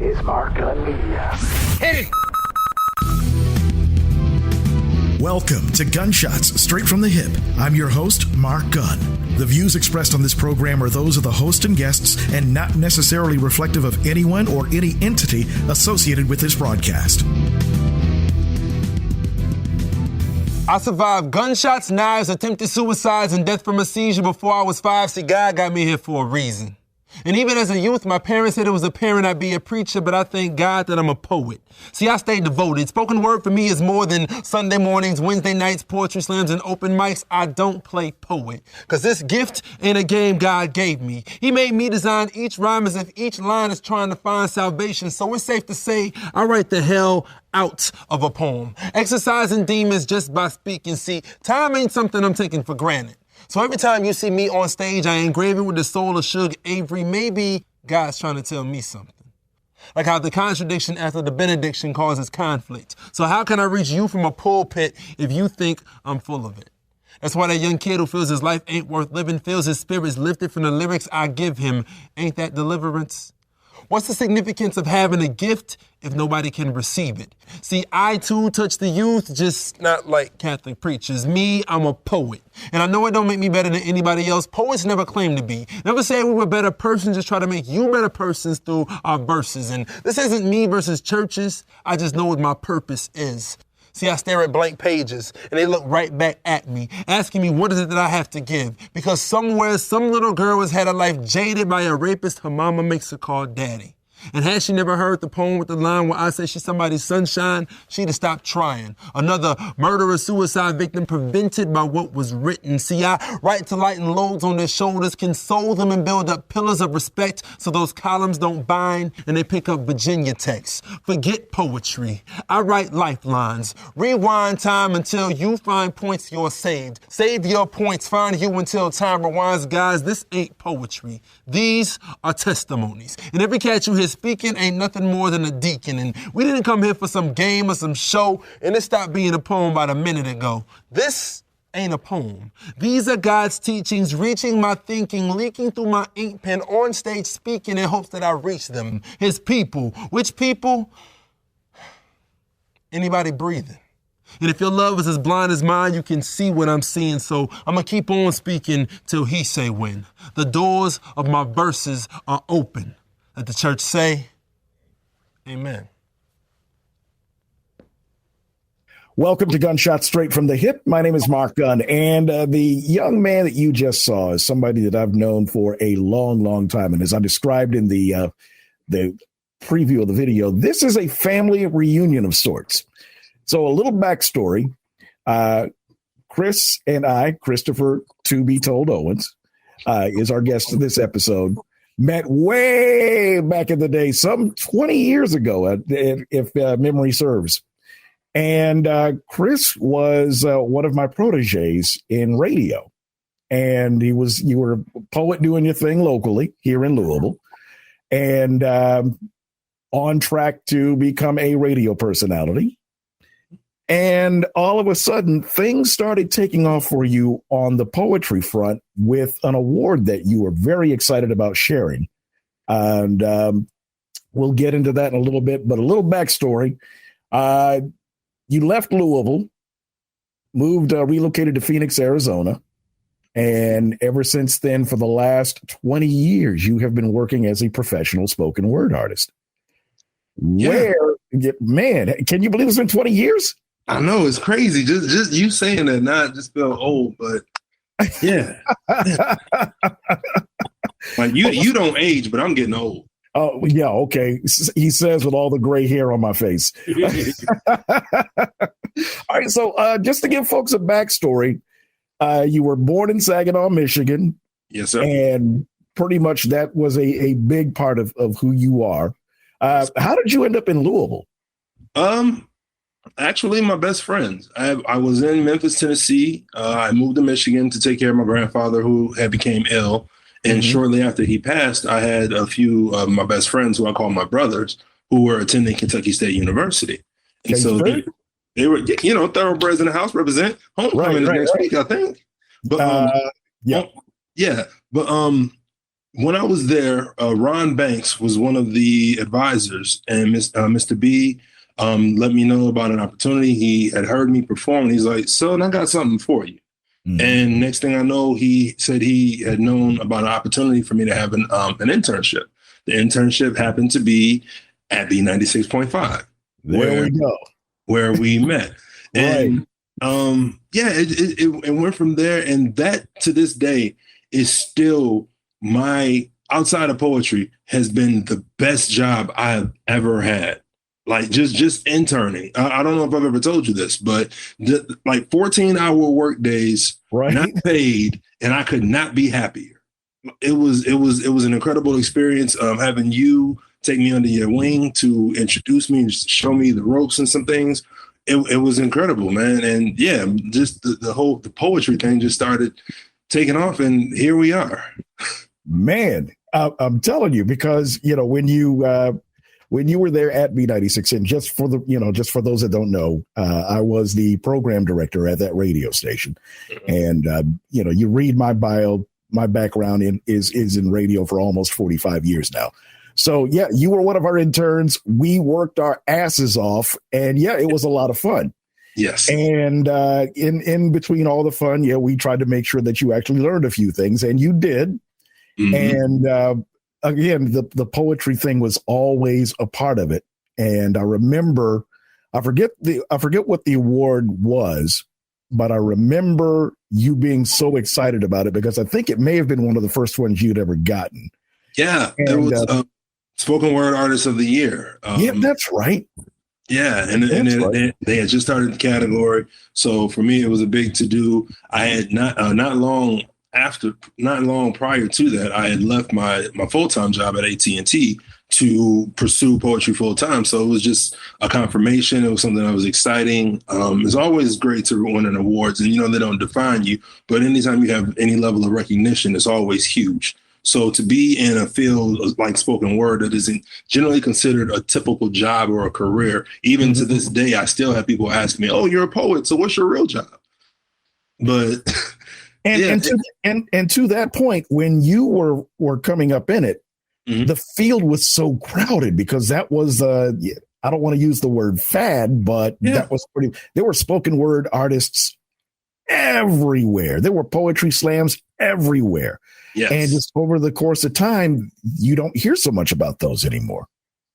is Mark Gunn Media. Hit it! Welcome to Gunshots Straight from the Hip. I'm your host, Mark Gunn. The views expressed on this program are those of the host and guests and not necessarily reflective of anyone or any entity associated with this broadcast. I survived gunshots, knives, attempted suicides, and death from a seizure before I was 5. See, God got me here for a reason. And even as a youth, my parents said it was apparent I'd be a preacher, but I thank God that I'm a poet. See, I stayed devoted. Spoken word for me is more than Sunday mornings, Wednesday nights, poetry slams, and open mics. I don't play poet, because this gift ain't a game God gave me. He made me design each rhyme as if each line is trying to find salvation. So it's safe to say I write the hell out of a poem. Exercising demons just by speaking. See, time ain't something I'm taking for granted. So every time you see me on stage, I engrave it with the soul of Suge Avery. Maybe God's trying to tell me something. Like how the contradiction after the benediction causes conflict. So how can I reach you from a pulpit if you think I'm full of it? That's why that young kid who feels his life ain't worth living, feels his spirit's lifted from the lyrics I give him. Ain't that deliverance? What's the significance of having a gift if nobody can receive it? See, I too touch the youth, just not like Catholic preachers. Me, I'm a poet. And I know it don't make me better than anybody else. Poets never claim to be. Never say we were better persons, just try to make you better persons through our verses. And this isn't me versus churches. I just know what my purpose is. See, I stare at blank pages, and they look right back at me, asking me what is it that I have to give. Because somewhere, some little girl has had her life jaded by a rapist her mama makes her call daddy. And had she never heard the poem with the line where I say she's somebody's sunshine, she'd have stopped trying. Another murderer-suicide victim prevented by what was written. See, I write to lighten loads on their shoulders, console them and build up pillars of respect so those columns don't bind and they pick up Virginia texts. Forget poetry. I write lifelines. Rewind time until you find points you're saved. Save your points, find you until time rewinds. Guys, this ain't poetry. These are testimonies. And every cat you hear speaking ain't nothing more than a deacon. And we didn't come here for some game or some show, and it stopped being a poem about a minute ago. This ain't a poem. These are God's teachings, reaching my thinking, leaking through my ink pen, on stage speaking in hopes that I reach them. His people. Which people? Anybody breathing. And if your love is as blind as mine, you can see what I'm seeing. So I'm going to keep on speaking till he say when. The doors of my verses are open. Let the church say, amen. Welcome to Gunshots Straight from the Hip. My name is Mark Gunn, and the young man that you just saw is somebody that I've known for a long, long time. And as I described in the preview of the video, this is a family reunion of sorts. So a little backstory. Chris and I, Christopher To Be Told Owens, is our guest in this episode. Met way back in the day, some 20 years ago, if memory serves. And Chris was one of my proteges in radio. And you were a poet doing your thing locally here in Louisville. And on track to become a radio personality. And all of a sudden, things started taking off for you on the poetry front with an award that you were very excited about sharing. And we'll get into that in a little bit, but a little backstory. You left Louisville, relocated to Phoenix, Arizona. And ever since then, for the last 20 years, you have been working as a professional spoken word artist. Yeah. Man, can you believe it's been 20 years? I know, it's crazy. Just you saying that now, I just feel old, but yeah. Like you don't age, but I'm getting old. Oh, yeah, okay. He says with all the gray hair on my face. All right, so just to give folks a backstory, you were born in Saginaw, Michigan. Yes, sir. And pretty much that was a big part of who you are. How did you end up in Louisville? Actually, my best friends. I was in Memphis, Tennessee. I moved to Michigan to take care of my grandfather who had became ill. And shortly after he passed, I had a few of my best friends who I call my brothers who were attending Kentucky State University. And so they were, thoroughbreds in the house represent. Homecoming is next week, I think. But when I was there, Ron Banks was one of the advisors, and Mr. B let me know about an opportunity. He had heard me perform, and he's like, "Son, I got something for you." Mm-hmm. And next thing I know, he said he had known about an opportunity for me to have an internship. The internship happened to be at B96.5. There we go. Where we met. And right. It went from there. And that to this day is still my, outside of poetry, has been the best job I've ever had. Like just interning. I don't know if I've ever told you this, but like 14-hour work days, right, not paid, and I could not be happier. It was an incredible experience. Having you take me under your wing to introduce me and show me the ropes and some things. It was incredible, man. And yeah, just the poetry thing just started taking off, and here we are. Man, I'm telling you, because when you were there at B96, and just for those that don't know, I was the program director at that radio station. Mm-hmm. And, you read my bio, my background is in radio for almost 45 years now. So, yeah, you were one of our interns. We worked our asses off, and, yeah, it was a lot of fun. Yes. And in between all the fun, we tried to make sure that you actually learned a few things, and you did. Mm-hmm. And again, the poetry thing was always a part of it. And I remember, I forget what the award was, but I remember you being so excited about it because I think it may have been one of the first ones you'd ever gotten. Yeah, and, it was Spoken Word Artist of the Year. Yeah, that's right. Yeah, and they had just started the category. So for me, it was a big to-do. I had not long prior to that, I had left my full-time job at AT&T to pursue poetry full-time. So it was just a confirmation. It was something that was exciting. It's always great to win an awards, and they don't define you, but anytime you have any level of recognition, it's always huge. So to be in a field like spoken word that isn't generally considered a typical job or a career, even to this day, I still have people ask me, "Oh, you're a poet, so what's your real job?" But and to that point, when you were coming up in it, the field was so crowded because that was I don't want to use the word fad, but that was there were spoken word artists everywhere. There were poetry slams everywhere. Yes. And just over the course of time, you don't hear so much about those anymore.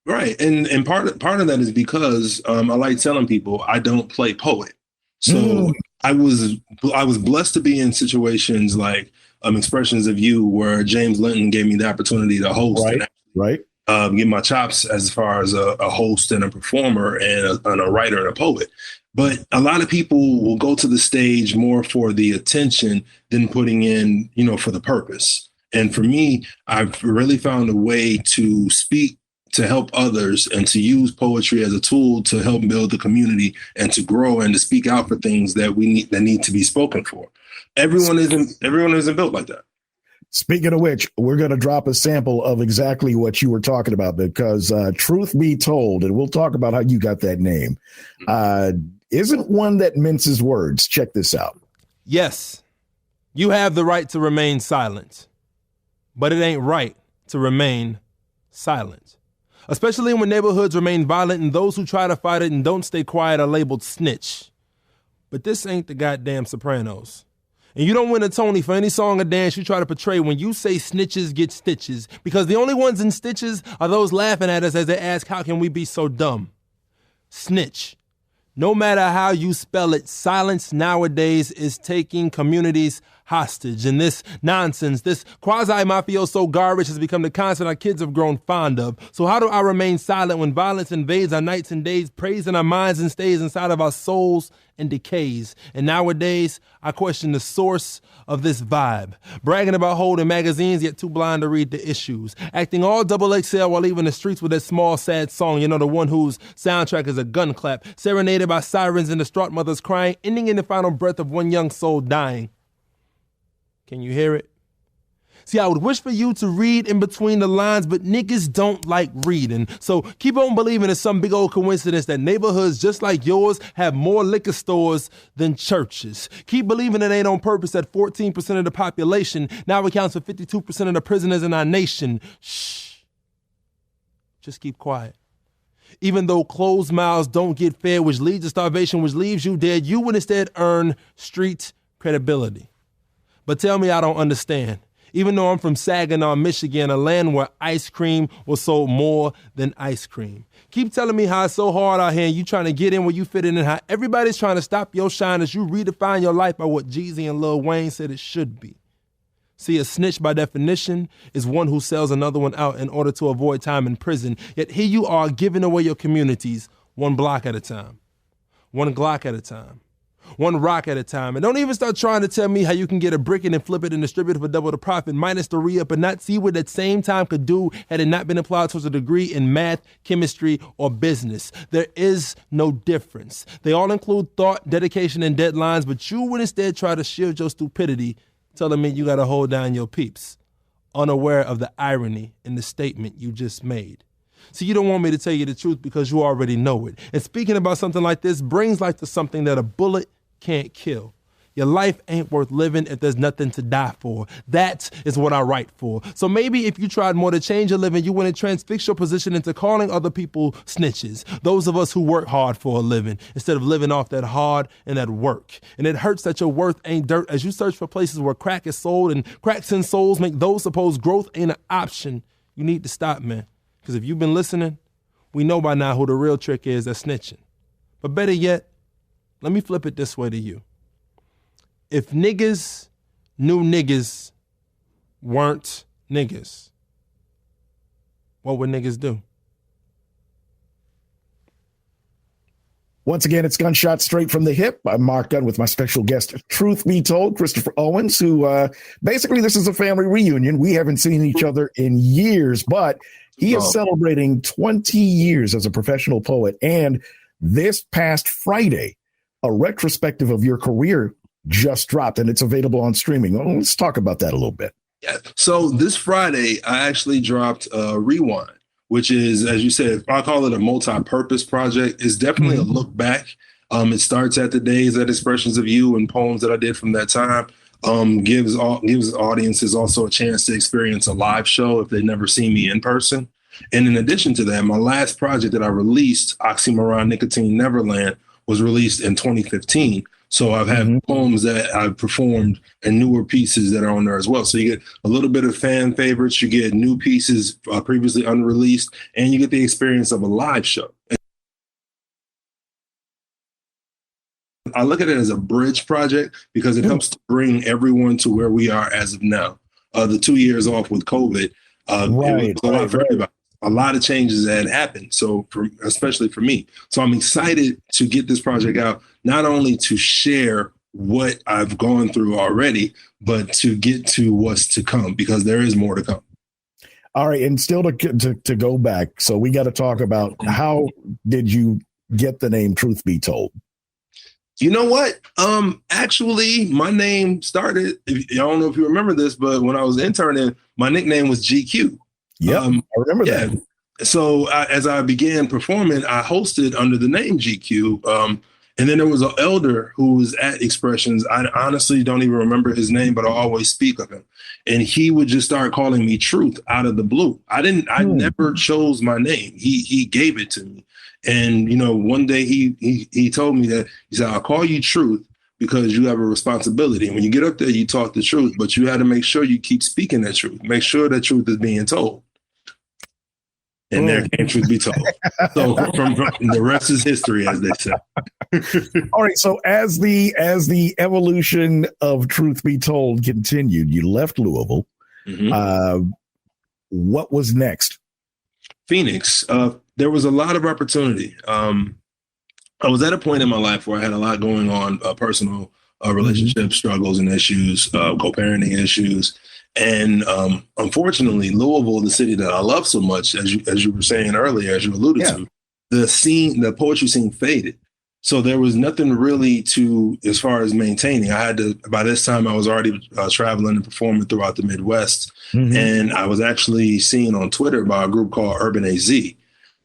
Right. And part of that is because I like telling people I don't play poet. So I was blessed to be in situations like Expressions of You, where James Linton gave me the opportunity to host and get my chops as far as a host and a performer and a writer and a poet. But a lot of people will go to the stage more for the attention than putting in, for the purpose. And for me, I've really found a way to speak, to help others, and to use poetry as a tool to help build the community and to grow and to speak out for things that need to be spoken for. Everyone isn't built like that. Speaking of which, we're going to drop a sample of exactly what you were talking about, because truth be told, and we'll talk about how you got that name, isn't one that minces words. Check this out. Yes, you have the right to remain silent, but it ain't right to remain silent. Especially when neighborhoods remain violent and those who try to fight it and don't stay quiet are labeled snitch. But this ain't the goddamn Sopranos. And you don't win a Tony for any song or dance you try to portray when you say snitches get stitches, because the only ones in stitches are those laughing at us as they ask, how can we be so dumb? Snitch. No matter how you spell it, silence nowadays is taking communities hostage. And this nonsense, this quasi-mafioso garbage has become the concept our kids have grown fond of. So how do I remain silent when violence invades our nights and days, preys in our minds and stays inside of our souls and decays? And nowadays, I question the source of this vibe. Bragging about holding magazines, yet too blind to read the issues. Acting all XXL while leaving the streets with that small, sad song, the one whose soundtrack is a gun clap, serenaded by sirens and distraught mothers crying, ending in the final breath of one young soul dying. Can you hear it? See, I would wish for you to read in between the lines, but niggas don't like reading. So keep on believing it's some big old coincidence that neighborhoods just like yours have more liquor stores than churches. Keep believing it ain't on purpose that 14% of the population now accounts for 52% of the prisoners in our nation. Shh. Just keep quiet. Even though closed mouths don't get fed, which leads to starvation, which leaves you dead, you would instead earn street credibility. But tell me I don't understand. Even though I'm from Saginaw, Michigan, a land where ice cream was sold more than ice cream. Keep telling me how it's so hard out here and you trying to get in where you fit in and how everybody's trying to stop your shine as you redefine your life by what Jeezy and Lil Wayne said it should be. See, a snitch by definition is one who sells another one out in order to avoid time in prison. Yet here you are giving away your communities one block at a time, one Glock at a time, one rock at a time. And don't even start trying to tell me how you can get a brick and then flip it and distribute it for double the profit, minus the re-up, and not see what that same time could do had it not been applied towards a degree in math, chemistry, or business. There is no difference. They all include thought, dedication, and deadlines, but you would instead try to shield your stupidity, telling me you got to hold down your peeps, unaware of the irony in the statement you just made. See, you don't want me to tell you the truth because you already know it. And speaking about something like this brings life to something that a bullet can't kill. Your life ain't worth living if there's nothing to die for. That is what I write for. So maybe if you tried more to change your living, you wouldn't transfix your position into calling other people snitches. Those of us who work hard for a living instead of living off that hard and that work. And it hurts that your worth ain't dirt as you search for places where crack is sold and cracks in souls make those supposed growth ain't an option. You need to stop, man. Because if you've been listening, we know by now who the real trick is that's snitching. But better yet, let me flip it this way to you. If niggas knew niggas weren't niggas, what would niggas do? Once again, it's Gunshots Straight from the Hip. I'm Mark Gunn with my special guest, truth be told, Christopher Owens, who basically this is a family reunion. We haven't seen each other in years, but he is celebrating 20 years as a professional poet. And this past Friday, a retrospective of your career just dropped, and it's available on streaming. Well, let's talk about that a little bit. Yeah. So this Friday, I actually dropped Rewind, which is, as you said, I call it a multi-purpose project. It's definitely a look back. It starts at the days at Expressions of You and poems that I did from that time. Gives audiences also a chance to experience a live show if they've never seen me in person. And in addition to that, my last project that I released, Oxymoron Nicotine Neverland, was released in 2015. So I've had poems that I've performed and newer pieces that are on there as well. So you get a little bit of fan favorites, you get new pieces previously unreleased, and you get the experience of a live show. I look at it as a bridge project because it helps to bring everyone to where we are as of now. The 2 years off with COVID, it was a lot for everybody. A lot of changes that had happened, especially for me. So I'm excited to get this project out, not only to share what I've gone through already, but to get to what's to come, because there is more to come. All right, and still to go back, so we got to talk about how did you get the name Truth Be Told? You know what? Actually, my name started, I don't know if you remember this, but when I was interning, my nickname was GQ. Yeah, I remember that. So as I began performing, I hosted under the name GQ. And then there was an elder who was at Expressions. I honestly don't even remember his name, but I always speak of him. And he would just start calling me Truth out of the blue. I never chose my name. He gave it to me. And, one day he told me that, he said, I'll call you Truth because you have a responsibility. And when you get up there, you talk the truth, but you had to make sure you keep speaking that truth. Make sure that truth is being told. And there came Truth Be Told. So from the rest is history, as they say. All right. So as the evolution of Truth Be Told continued, you left Louisville. What was next? Phoenix. There was a lot of opportunity. I was at a point in my life where I had a lot going on, personal relationship struggles and issues, co-parenting issues. And unfortunately, Louisville, the city that I love so much, as you were saying earlier, as you alluded to, the poetry scene faded. So there was nothing really to, as far as maintaining. I had to, by this time, I was already traveling and performing throughout the Midwest. And I was actually seen on Twitter by a group called Urban AZ.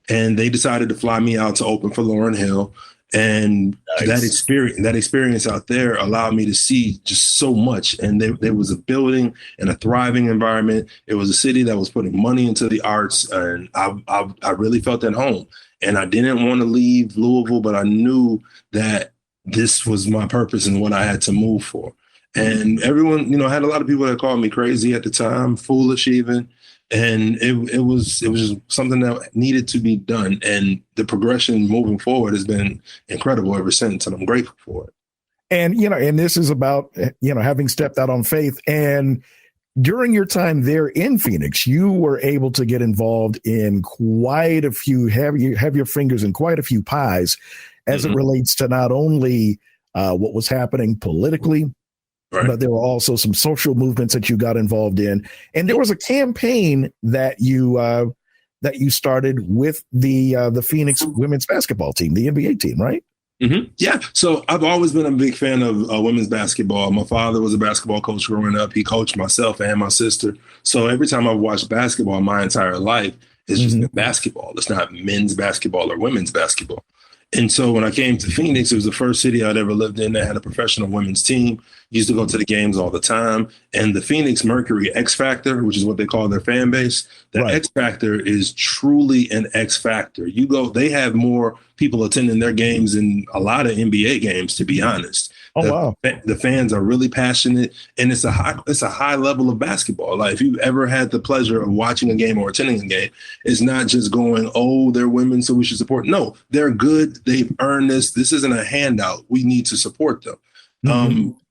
And they decided to fly me out to open for Lauryn Hill. And that experience out there allowed me to see just so much. And there was a building and a thriving environment. It was a city that was putting money into the arts. And I really felt at home. And I didn't want to leave Louisville, but I knew that this was my purpose and what I had to move for. And everyone, I had a lot of people that called me crazy at the time, foolish even. And it was just something that needed to be done. And the progression moving forward has been incredible ever since. And I'm grateful for it. And, and this is about, having stepped out on faith. And during your time there in Phoenix, you were able to get involved in quite a few, have your fingers in quite a few pies as it relates to not only what was happening politically, but there were also some social movements that you got involved in. And there was a campaign that you started with the Phoenix women's basketball team, the NBA team, right? Yeah. So I've always been a big fan of women's basketball. My father was a basketball coach growing up. He coached myself and my sister. So every time I've watched basketball my entire life, it's just been basketball. It's not men's basketball or women's basketball. And so when I came to Phoenix, it was the first city I'd ever lived in that had a professional women's team. Used to go to the games all the time. And the Phoenix Mercury X Factor, which is what they call their fan base, that X Factor is truly an X Factor. They have more people attending their games than a lot of NBA games, to be honest. The fans are really passionate, and it's a high level of basketball. Like, if you've ever had the pleasure of watching a game or attending a game, it's not just going, oh, they're women, so we should support. No, they're good. They've earned this. This isn't a handout. We need to support them.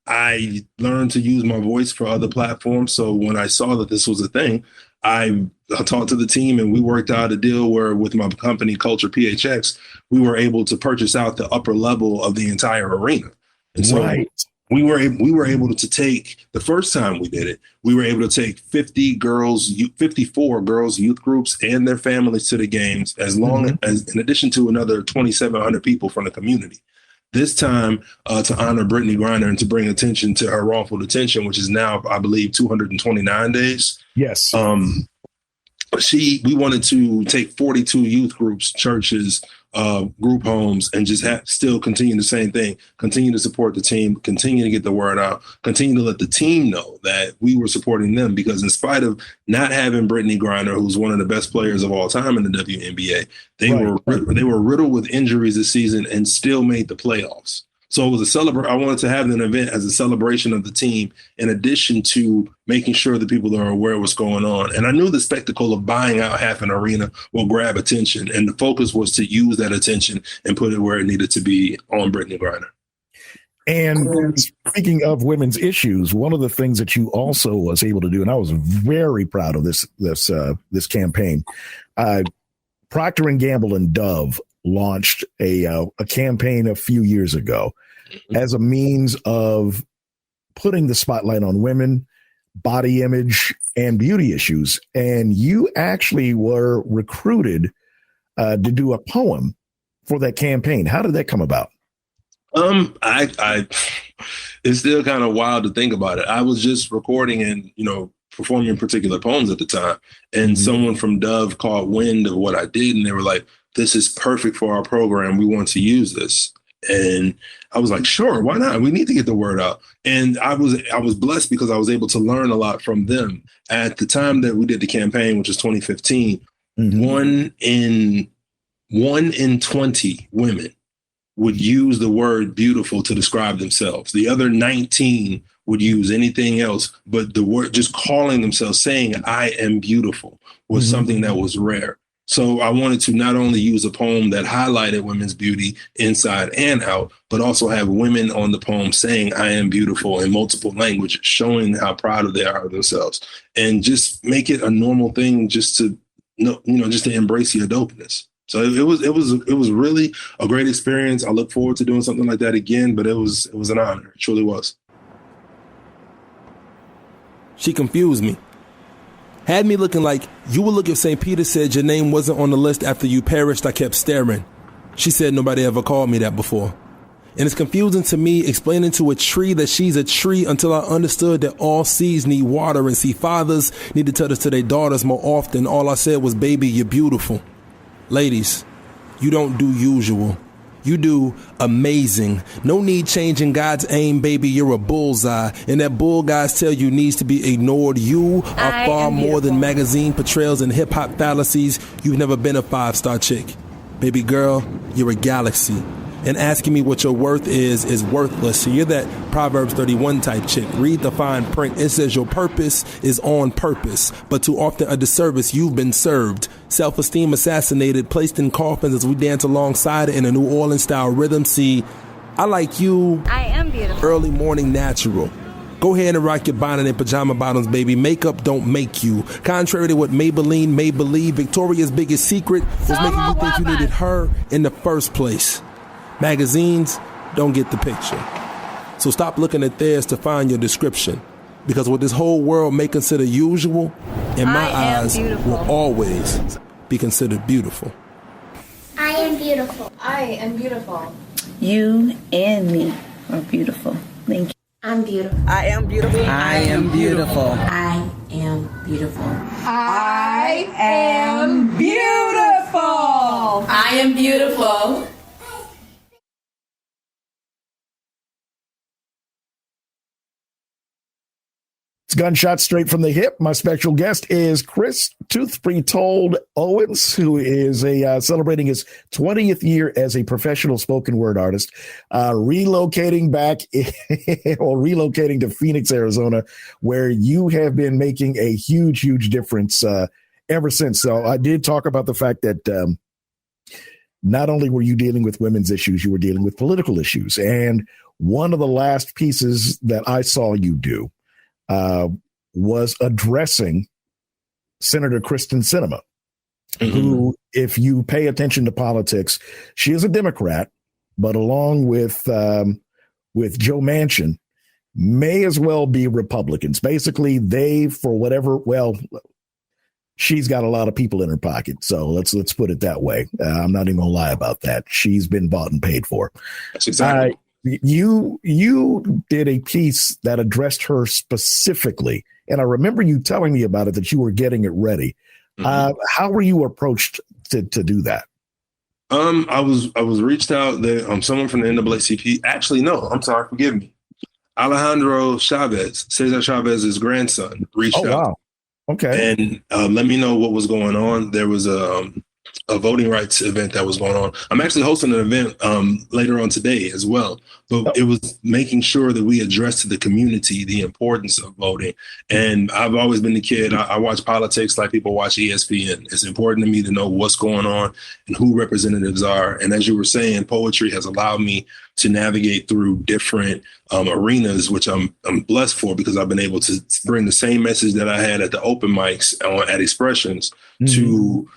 I learned to use my voice for other platforms. So when I saw that this was a thing, I talked to the team and we worked out a deal where, with my company, Culture PHX, we were able to purchase out the upper level of the entire arena. And so we were able to take, the first time we did it, we were able to take 54 girls youth groups and their families to the games, as long as, in addition to another 2,700 people from the community. This time to honor Brittany Griner and to bring attention to her wrongful detention, which is now, I believe, 229 days. Yes. We wanted to take 42 youth groups, churches, group homes, and just still continue the same thing, continue to support the team, continue to get the word out, continue to let the team know that we were supporting them, because in spite of not having Brittany Griner, who's one of the best players of all time in the WNBA, they were riddled with injuries this season and still made the playoffs. So it was I wanted to have an event as a celebration of the team, in addition to making sure that people are aware of what's going on. And I knew the spectacle of buying out half an arena will grab attention. And the focus was to use that attention and put it where it needed to be, on Brittany Griner. And speaking of women's issues, one of the things that you also was able to do, and I was very proud of this campaign, Procter & Gamble and Dove launched a campaign a few years ago as a means of putting the spotlight on women, body image, and beauty issues. And you actually were recruited to do a poem for that campaign. How did that come about? It's still kind of wild to think about it. I was just recording and, performing particular poems at the time. And someone from Dove caught wind of what I did. And they were like, this is perfect for our program. We want to use this. And I was like, sure, why not? We need to get the word out. And I was blessed because I was able to learn a lot from them. At the time that we did the campaign, which was 2015, 1 in 20 women would use the word beautiful to describe themselves. The other 19 would use anything else, but the word, just calling themselves, saying I am beautiful, was something that was rare. So I wanted to not only use a poem that highlighted women's beauty inside and out, but also have women on the poem saying I am beautiful in multiple languages, showing how proud they are of themselves, and just make it a normal thing, just to just to embrace your dopeness. So it was really a great experience. I look forward to doing something like that again, but it was an honor. It truly was. She confused me. Had me looking like you would look if St. Peter said your name wasn't on the list after you perished. I kept staring. She said nobody ever called me that before. And it's confusing to me explaining to a tree that she's a tree until I understood that all seeds need water and see fathers need to tell this to their daughters more often. All I said was, baby, you're beautiful. Ladies, you don't do usual. You do amazing. No need changing God's aim, baby. You're a bullseye. And that bull guys tell you needs to be ignored. You are far more than magazine portrayals and hip-hop fallacies. You've never been a 5-star chick. Baby girl, you're a galaxy. And asking me what your worth is worthless. So you're that Proverbs 31 type chick. Read the fine print. It says your purpose is on purpose, but too often a disservice you've been served. Self-esteem assassinated, placed in coffins as we dance alongside it in a New Orleans style rhythm. See, I like you. I am beautiful. Early morning natural. Go ahead and rock your bonnet and pajama bottoms, baby. Makeup don't make you. Contrary to what Maybelline may believe, Victoria's biggest secret was making you think you needed her in the first place. Magazines don't get the picture. So stop looking at theirs to find your description. Because what this whole world may consider usual, in my eyes, will always be considered beautiful. I am beautiful. I am beautiful. You and me are beautiful. Thank you. I'm beautiful. I am beautiful. I am beautiful. I am beautiful. I am beautiful. I am beautiful. It's Gunshots Straight from the Hip. My special guest is Chris Toothbry Told Owens, who is celebrating his 20th year as a professional spoken word artist, relocating to Phoenix, Arizona, where you have been making a huge, huge difference ever since. So I did talk about the fact that not only were you dealing with women's issues, you were dealing with political issues. And one of the last pieces that I saw you do was addressing Senator Kristen Sinema, who, if you pay attention to politics, she is a Democrat, but along with Joe Manchin, may as well be Republicans. Basically, they, for whatever, well, she's got a lot of people in her pocket. So let's put it that way. I'm not even gonna lie about that. She's been bought and paid for. That's exactly. You did a piece that addressed her specifically, and I remember you telling me about it, that you were getting it ready. How were you approached to do that? I was reached out that someone from the NAACP. Actually, no, I'm sorry, forgive me. Alejandro Chavez, Cesar Chavez's grandson, reached out. Wow. Okay. And let me know what was going on. There was a voting rights event that was going on. I'm actually hosting an event later on today as well. But it was making sure that we address to the community the importance of voting. And I've always been the kid. I watch politics like people watch ESPN. It's important to me to know what's going on and who representatives are. And as you were saying, poetry has allowed me to navigate through different arenas, which I'm blessed for, because I've been able to bring the same message that I had at the open mics at Expressions to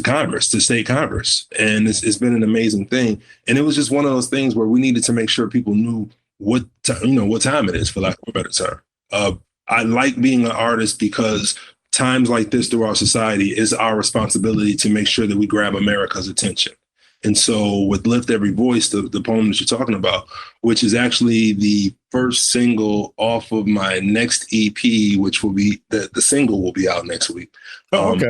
Congress, to state Congress. And it's been an amazing thing. And it was just one of those things where we needed to make sure people knew what time it is, for lack of a better term. I like being an artist because times like this through our society is our responsibility to make sure that we grab America's attention. And so with Lift Every Voice, the poem that you're talking about, which is actually the first single off of my next EP, which will be the single will be out next week. Okay.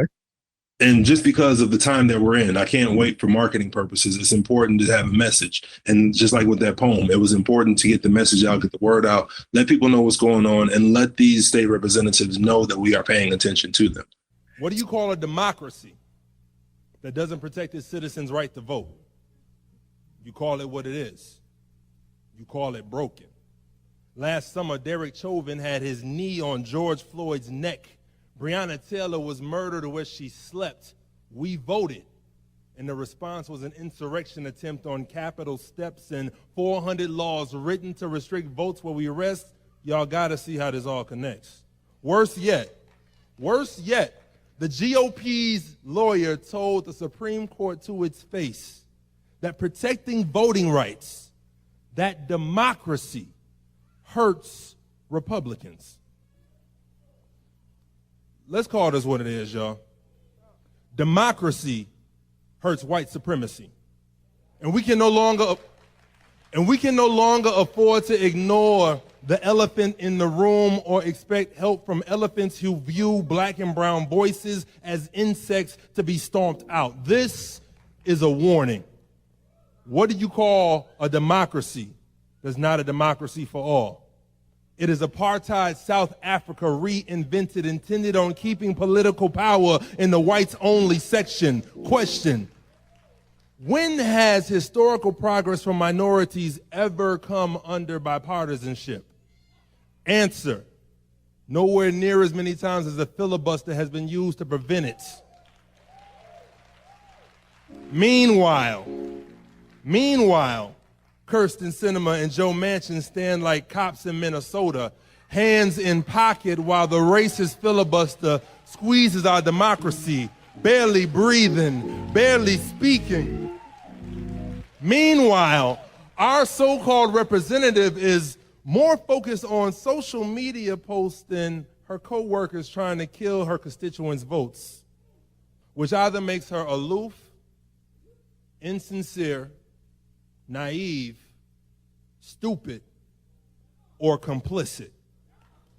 And just because of the time that we're in, I can't wait for marketing purposes. It's important to have a message. And just like with that poem, it was important to get the message out, get the word out, let people know what's going on, and let these state representatives know that we are paying attention to them. What do you call a democracy that doesn't protect its citizens' right to vote? You call it what it is. You call it broken. Last summer, Derek Chauvin had his knee on George Floyd's neck. Breonna Taylor was murdered where she slept. We voted. And the response was an insurrection attempt on Capitol steps and 400 laws written to restrict votes where we rest. Y'all got to see how this all connects. Worse yet, the GOP's lawyer told the Supreme Court to its face that protecting voting rights, that democracy, hurts Republicans. Let's call this what it is, y'all. Democracy hurts white supremacy. And we can no longer afford to ignore the elephant in the room or expect help from elephants who view black and brown voices as insects to be stomped out. This is a warning. What do you call a democracy that's not a democracy for all? It is apartheid South Africa reinvented, intended on keeping political power in the whites-only section. Question: when has historical progress for minorities ever come under bipartisanship? Answer: nowhere near as many times as the filibuster has been used to prevent it. Meanwhile, Kirsten Sinema and Joe Manchin stand like cops in Minnesota, hands in pocket while the racist filibuster squeezes our democracy, barely breathing, barely speaking. Meanwhile, our so-called representative is more focused on social media posts than her co-workers trying to kill her constituents' votes, which either makes her aloof, insincere, naive, stupid, or complicit.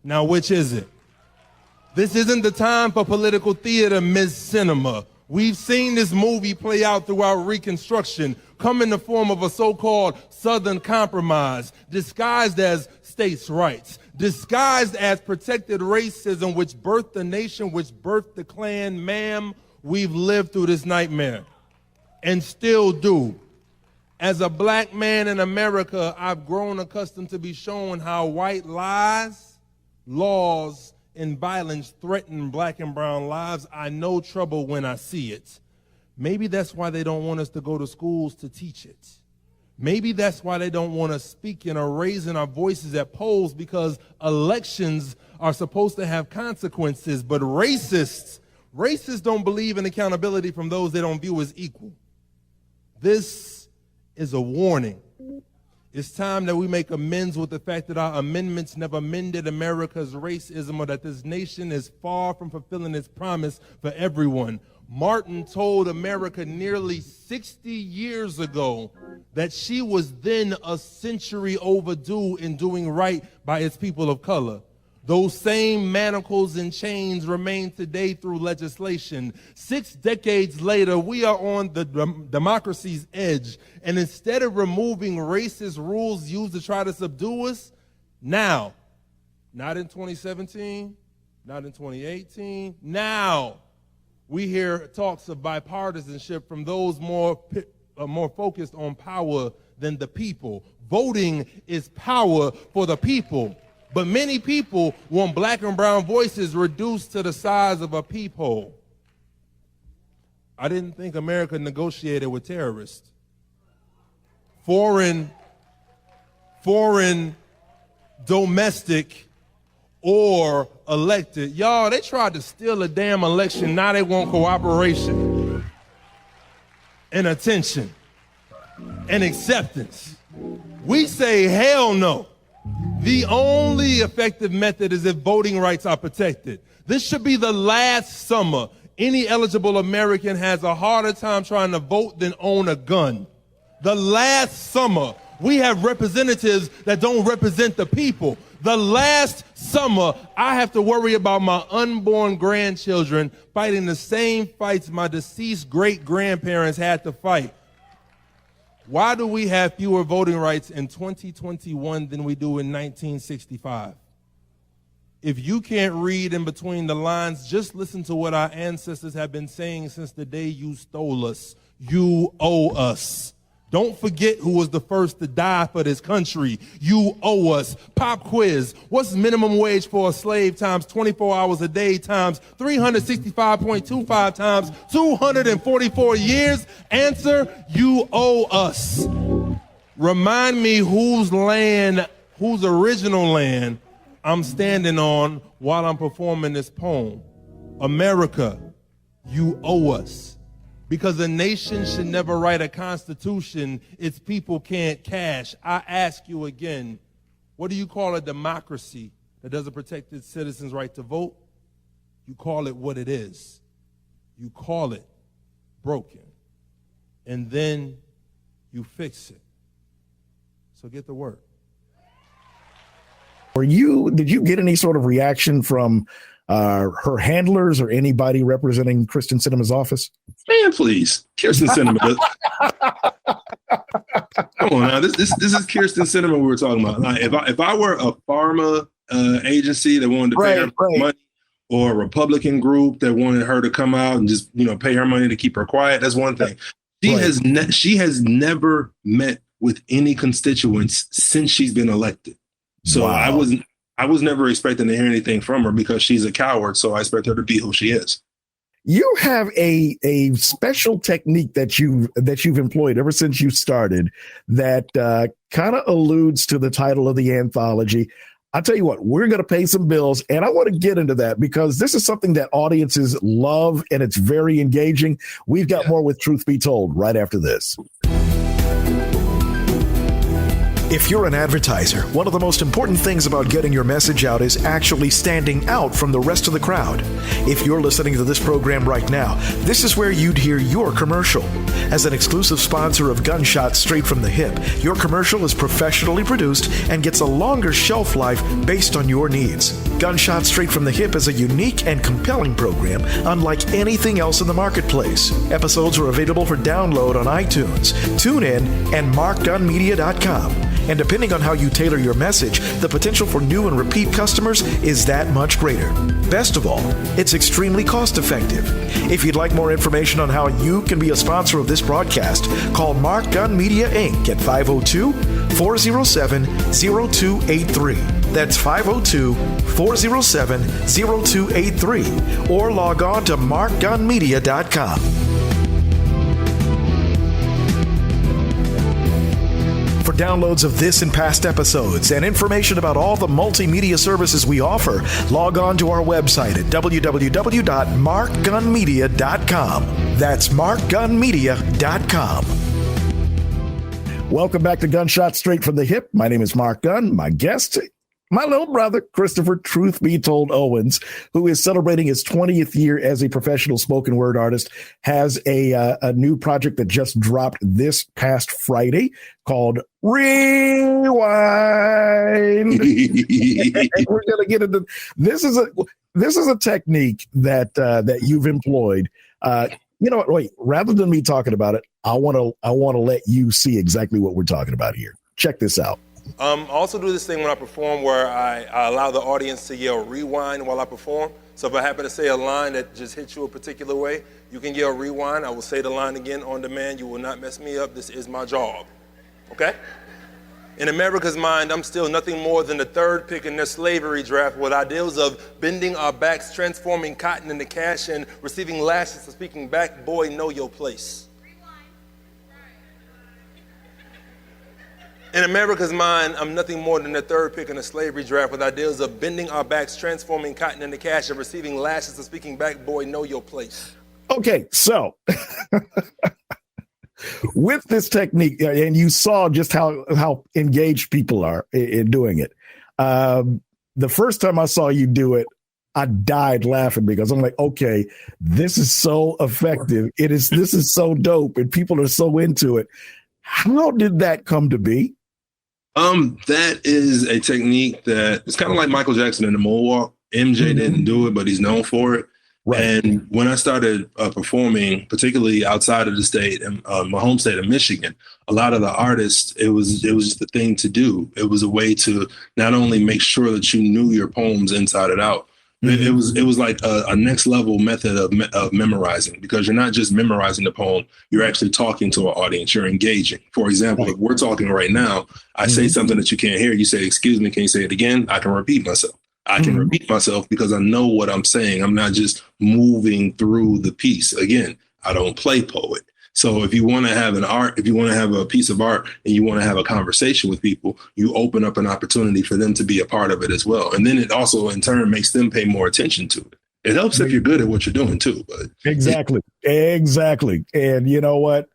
Now, which is it? This isn't the time for political theater, Ms. Sinema. We've seen this movie play out throughout Reconstruction, come in the form of a so-called Southern Compromise, disguised as states' rights, disguised as protected racism, which birthed the nation, which birthed the Klan. Ma'am, we've lived through this nightmare and still do. As a black man in America, I've grown accustomed to be shown how white lies, laws, and violence threaten black and brown lives. I know trouble when I see it. Maybe that's why they don't want us to go to schools to teach it. Maybe that's why they don't want us speaking or raising our voices at polls, because elections are supposed to have consequences, but racists don't believe in accountability from those they don't view as equal. This is a warning. It's time that we make amends with the fact that our amendments never mended America's racism, or that this nation is far from fulfilling its promise for everyone. Martin told America nearly 60 years ago that she was then a century overdue in doing right by its people of color. Those same manacles and chains remain today through legislation. 6 decades later, we are on the democracy's edge. And instead of removing racist rules used to try to subdue us, now, not in 2017, not in 2018, now we hear talks of bipartisanship from those more focused on power than the people. Voting is power for the people. But many people want black and brown voices reduced to the size of a peephole. I didn't think America negotiated with terrorists. Foreign, domestic, or elected. Y'all, they tried to steal a damn election. Now they want cooperation and attention and acceptance. We say hell no. The only effective method is if voting rights are protected. This should be the last summer any eligible American has a harder time trying to vote than own a gun. The last summer we have representatives that don't represent the people. The last summer I have to worry about my unborn grandchildren fighting the same fights my deceased great-grandparents had to fight. Why do we have fewer voting rights in 2021 than we do in 1965? If you can't read in between the lines, just listen to what our ancestors have been saying since the day you stole us. You owe us. Don't forget who was the first to die for this country. You owe us. Pop quiz. What's minimum wage for a slave times 24 hours a day times 365.25 times 244 years? Answer, you owe us. Remind me whose original land I'm standing on while I'm performing this poem. America, you owe us. Because a nation should never write a constitution its people can't cash. I ask you again, what do you call a democracy that doesn't protect its citizens' right to vote? You call it what it is. You call it broken. And then you fix it. So get to work. Did you get any sort of reaction from her handlers or anybody representing Kristen Sinema's office? Man, please. Kirsten Sinema. Come on now. This is Kirsten Sinema we were talking about. Like, if I were a pharma agency that wanted to pay her money, or a Republican group that wanted her to come out and just, pay her money to keep her quiet, that's one thing. She has never met with any constituents since she's been elected. So wow. I was never expecting to hear anything from her because she's a coward. So I expect her to be who she is. You have a special technique that you've employed ever since you started that kind of alludes to the title of the anthology. I'll tell you what, we're going to pay some bills, and I want to get into that because this is something that audiences love, and it's very engaging. We've got more with Truth Be Told right after this. If you're an advertiser, one of the most important things about getting your message out is actually standing out from the rest of the crowd. If you're listening to this program right now, this is where you'd hear your commercial. As an exclusive sponsor of Gunshots Straight from the Hip, your commercial is professionally produced and gets a longer shelf life based on your needs. Gunshots Straight from the Hip is a unique and compelling program unlike anything else in the marketplace. Episodes are available for download on iTunes, TuneIn, and MarkGunMedia.com. And depending on how you tailor your message, the potential for new and repeat customers is that much greater. Best of all, it's extremely cost-effective. If you'd like more information on how you can be a sponsor of this broadcast, call Mark Gun Media, Inc. at 502-407-0283. That's 502-407-0283. Or log on to markgunmedia.com. For downloads of this and past episodes and information about all the multimedia services we offer, log on to our website at www.markgunmedia.com. That's markgunmedia.com. Welcome back to Gunshots Straight from the Hip. My name is Mark Gunn. My guest, my little brother, Christopher Truth Be Told Owens, who is celebrating his 20th year as a professional spoken word artist, has a new project that just dropped this past Friday called Rewind. We're going to get into this. Is a technique that you've employed. You know what? Wait, rather than me talking about it, I want to let you see exactly what we're talking about here. Check this out. I also do this thing when I perform where I allow the audience to yell rewind while I perform. So if I happen to say a line that just hits you a particular way, you can yell rewind. I will say the line again on demand. You will not mess me up. This is my job. Okay? In America's mind, I'm still nothing more than the third pick in their slavery draft with ideals of bending our backs, transforming cotton into cash, and receiving lashes for speaking back. Boy, know your place. In America's mind, I'm nothing more than the third pick in the slavery draft with ideals of bending our backs, transforming cotton into cash, and receiving lashes for speaking back. Boy, know your place. Okay, so with this technique, and you saw just how engaged people are in doing it. The first time I saw you do it, I died laughing because I'm like, okay, this is so effective. This is so dope, and people are so into it. How did that come to be? That is a technique that it's kind of like Michael Jackson in the moonwalk. MJ didn't do it, but he's known for it. Right. And when I started performing, particularly outside of the state, my home state of Michigan, a lot of the artists, it was just the thing to do. It was a way to not only make sure that you knew your poems inside and out. It was like a next level method of memorizing, because you're not just memorizing the poem, you're actually talking to an audience, you're engaging. For example, if we're talking right now, I say something that you can't hear, you say, excuse me, can you say it again? I can repeat myself. I can repeat myself because I know what I'm saying. I'm not just moving through the piece. Again, I don't play poet. So if you want to have if you want to have a piece of art and you want to have a conversation with people, you open up an opportunity for them to be a part of it as well. And then it also in turn makes them pay more attention to it. It helps if you're good at what you're doing too. But Exactly. And you know what?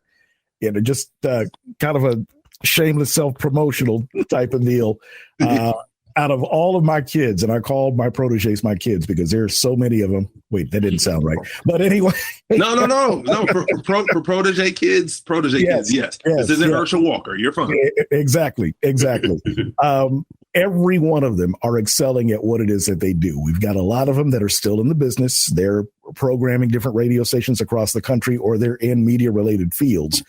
Just kind of a shameless self-promotional type of deal. out of all of my kids, and I call my proteges my kids because there's so many of them. Wait, that didn't sound right. But anyway. No. For protege kids, yes. This isn't Herschel Walker. You're fine. Exactly. Every one of them are excelling at what it is that they do. We've got a lot of them that are still in the business. They're programming different radio stations across the country, or they're in media related fields.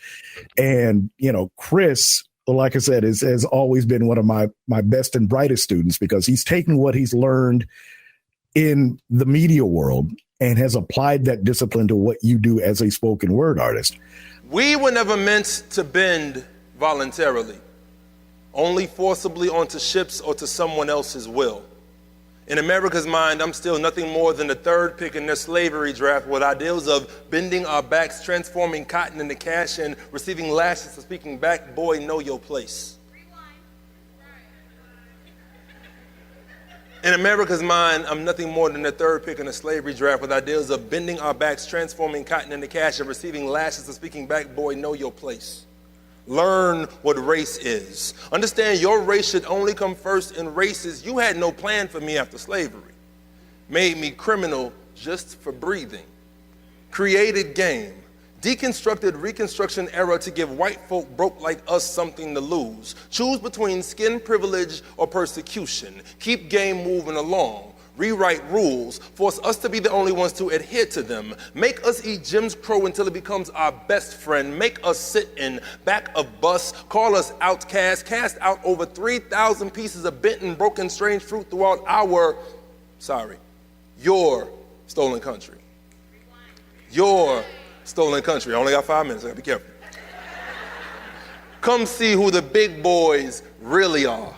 And, Chris, like I said, has always been one of my best and brightest students because he's taken what he's learned in the media world and has applied that discipline to what you do as a spoken word artist. We were never meant to bend voluntarily, only forcibly onto ships or to someone else's will. In America's mind, I'm still nothing more than the third pick in their slavery draft with ideals of bending our backs, transforming cotton into cash, and receiving lashes for speaking back. Boy, know your place. In America's mind, I'm nothing more than the third pick in the slavery draft with ideals of bending our backs, transforming cotton into cash, and receiving lashes for speaking back. Boy, know your place. Learn what race is. Understand your race should only come first in races. You had no plan for me after slavery. Made me criminal just for breathing. Created game. Deconstructed Reconstruction era to give white folk broke like us something to lose. Choose between skin privilege or persecution. Keep game moving along. Rewrite rules, force us to be the only ones to adhere to them. Make us eat Jim's Crow until it becomes our best friend. Make us sit in back of bus, call us outcasts, cast out over 3,000 pieces of bent and broken strange fruit throughout your stolen country. Your stolen country. I only got 5 minutes, I gotta be careful. Come see who the big boys really are.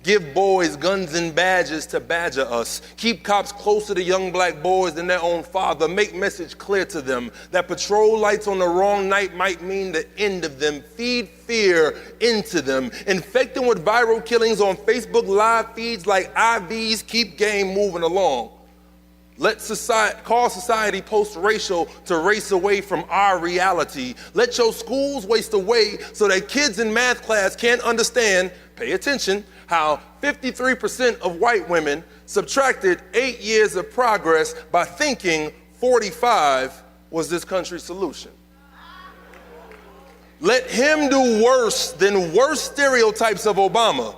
Give boys guns and badges to badger us. Keep cops closer to young black boys than their own father. Make message clear to them that patrol lights on the wrong night might mean the end of them. Feed fear into them. Infect them with viral killings on Facebook live feeds like IVs. Keep game moving along. Call society post-racial to race away from our reality. Let your schools waste away so that kids in math class can't understand, pay attention, how 53% of white women subtracted 8 years of progress by thinking 45 was this country's solution. Let him do worse than worst stereotypes of Obama.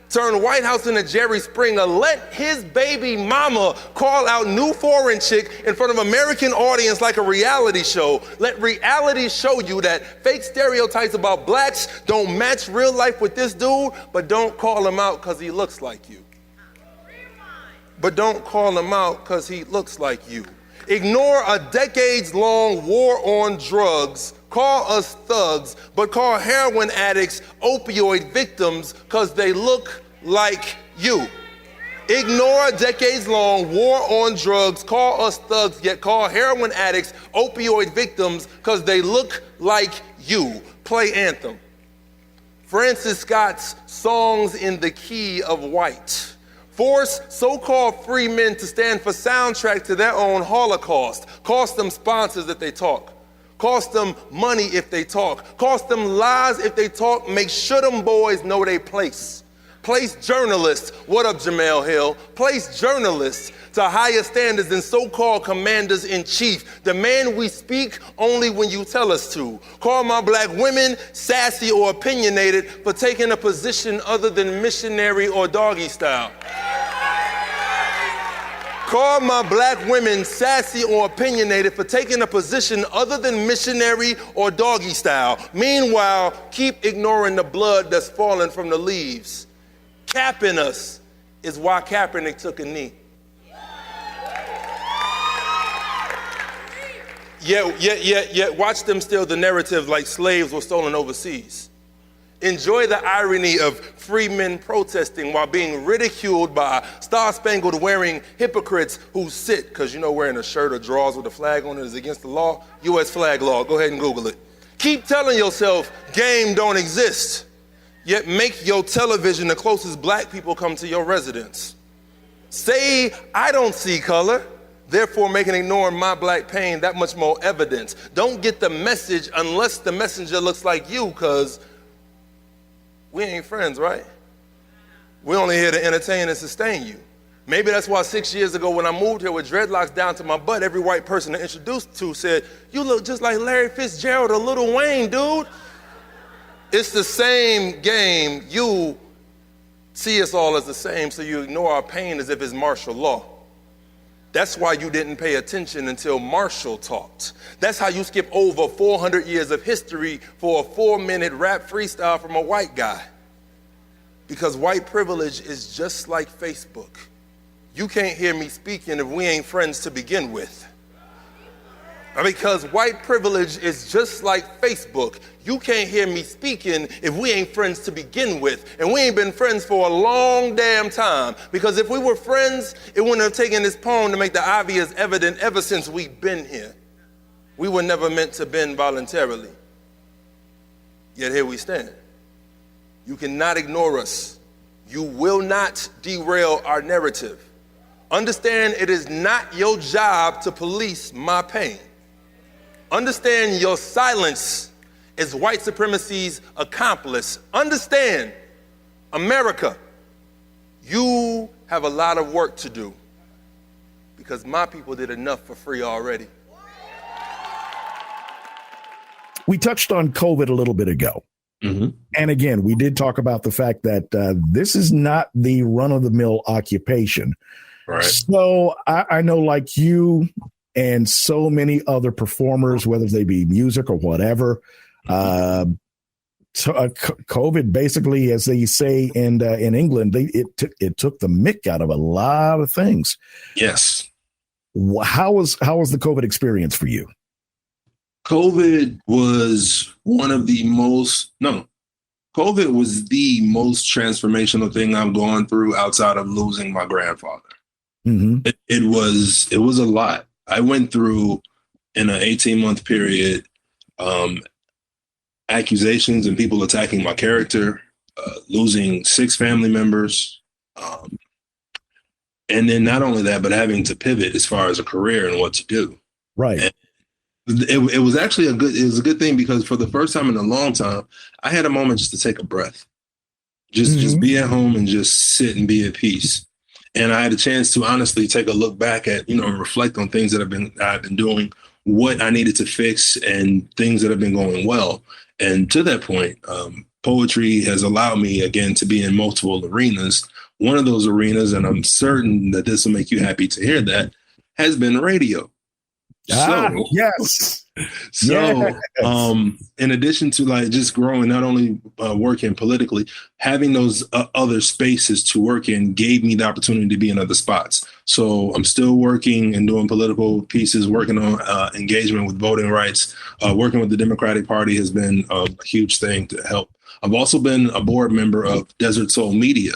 Turn White House into Jerry Springer. Let his baby mama call out new foreign chick in front of American audience like a reality show. Let reality show you that fake stereotypes about blacks don't match real life with this dude, but don't call him out because he looks like you. Ignore a decades-long war on drugs. Call us thugs, but call heroin addicts opioid victims because they look like you. Ignore a decades-long war on drugs. Call us thugs, yet call heroin addicts opioid victims because they look like you. Play anthem. Francis Scott's Songs in the Key of White. Force so-called free men to stand for soundtrack to their own Holocaust. Cost them sponsors if they talk. Cost them money if they talk. Cost them lies if they talk. Make sure them boys know they place. Place journalists, what up Jamel Hill? Place journalists to higher standards than so-called commanders-in-chief. Demand we speak only when you tell us to. Call my black women sassy or opinionated for taking a position other than missionary or doggy style. Call my black women sassy or opinionated for taking a position other than missionary or doggy style. Meanwhile, keep ignoring the blood that's falling from the leaves. Capping us is why Kaepernick took a knee. Yet watch them steal the narrative like slaves were stolen overseas. Enjoy the irony of free men protesting while being ridiculed by star-spangled wearing hypocrites who sit, because wearing a shirt or drawers with a flag on it is against the law. U.S. flag law, go ahead and Google it. Keep telling yourself game don't exist, yet make your television the closest black people come to your residence. Say, I don't see color, therefore making ignoring my black pain that much more evidence. Don't get the message unless the messenger looks like you, because we ain't friends, right? We're only here to entertain and sustain you. Maybe that's why 6 years ago when I moved here with dreadlocks down to my butt, every white person I introduced to said, "You look just like Larry Fitzgerald or Lil Wayne, dude." It's the same game. You see us all as the same, so you ignore our pain as if it's martial law. That's why you didn't pay attention until Marshall talked. That's how you skip over 400 years of history for a 4-minute rap freestyle from a white guy. Because white privilege is just like Facebook. You can't hear me speaking if we ain't friends to begin with. Because white privilege is just like Facebook. You can't hear me speaking if we ain't friends to begin with. And we ain't been friends for a long damn time. Because if we were friends, it wouldn't have taken this poem to make the obvious evident ever since we've been here. We were never meant to bend voluntarily. Yet here we stand. You cannot ignore us. You will not derail our narrative. Understand it is not your job to police my pain. Understand your silence is white supremacy's accomplice. Understand, America, you have a lot of work to do because my people did enough for free already. We touched on COVID a little bit ago. Mm-hmm. And again, we did talk about the fact that this is not the run-of-the-mill occupation. Right. So I know, like you and so many other performers, whether they be music or whatever, COVID basically, as they say in England, it took the mick out of a lot of things. Yes. How was the COVID experience for you? COVID was the most transformational thing I've gone through outside of losing my grandfather. Mm-hmm. It was a lot. I went through in an 18-month period, accusations and people attacking my character, losing 6 family members. And then not only that, but having to pivot as far as a career and what to do. Right. And it was actually a good thing because for the first time in a long time, I had a moment just to take a breath, just be at home and just sit and be at peace. And I had a chance to honestly take a look back at, and reflect on things that I've been doing, what I needed to fix and things that have been going well. And to that point, poetry has allowed me again to be in multiple arenas. One of those arenas, and I'm certain that this will make you happy to hear that, has been radio. Yes. So, in addition to just growing, not only working politically, having those other spaces to work in gave me the opportunity to be in other spots. So I'm still working and doing political pieces, working on engagement with voting rights. Working with the Democratic Party has been a huge thing to help. I've also been a board member of Desert Soul Media,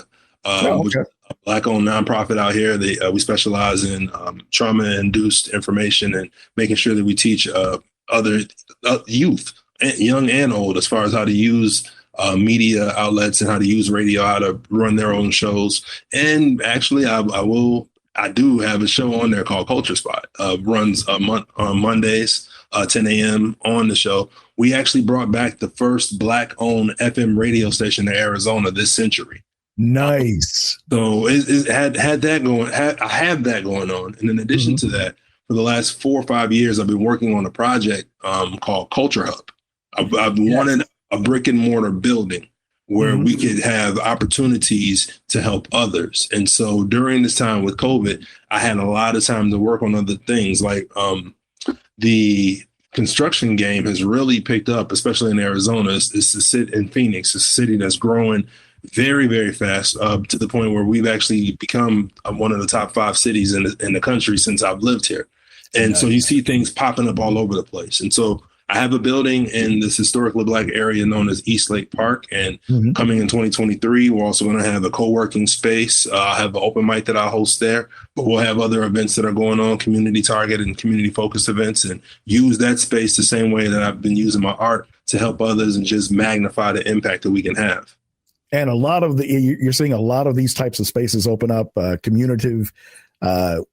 which is a Black-owned nonprofit out here. We specialize in trauma-induced information and making sure that we teach other youth, young and old, as far as how to use media outlets and how to use radio, how to run their own shows. And actually, I do have a show on there called Culture Spot. Runs on Mondays, 10 a.m. on the show. We actually brought back the first Black-owned FM radio station in Arizona this century. Nice. So it had that going. I have that going on, and in addition to that, for the last 4 or 5 years, I've been working on a project called Culture Hub. I've wanted a brick and mortar building where we could have opportunities to help others. And so during this time with COVID, I had a lot of time to work on other things, like the construction game has really picked up, especially in Arizona. It's a city in Phoenix, a city that's growing very, very fast, to the point where we've actually become one of the top 5 cities in the country since I've lived here. And so you see things popping up all over the place. And so I have a building in this historically Black area known as East Lake Park. And coming in 2023, we're also going to have a co-working space. I have an open mic that I'll host there, but we'll have other events that are going on, community targeted and community focused events, and use that space the same way that I've been using my art to help others and just magnify the impact that we can have. And you're seeing a lot of these types of spaces open up, communicative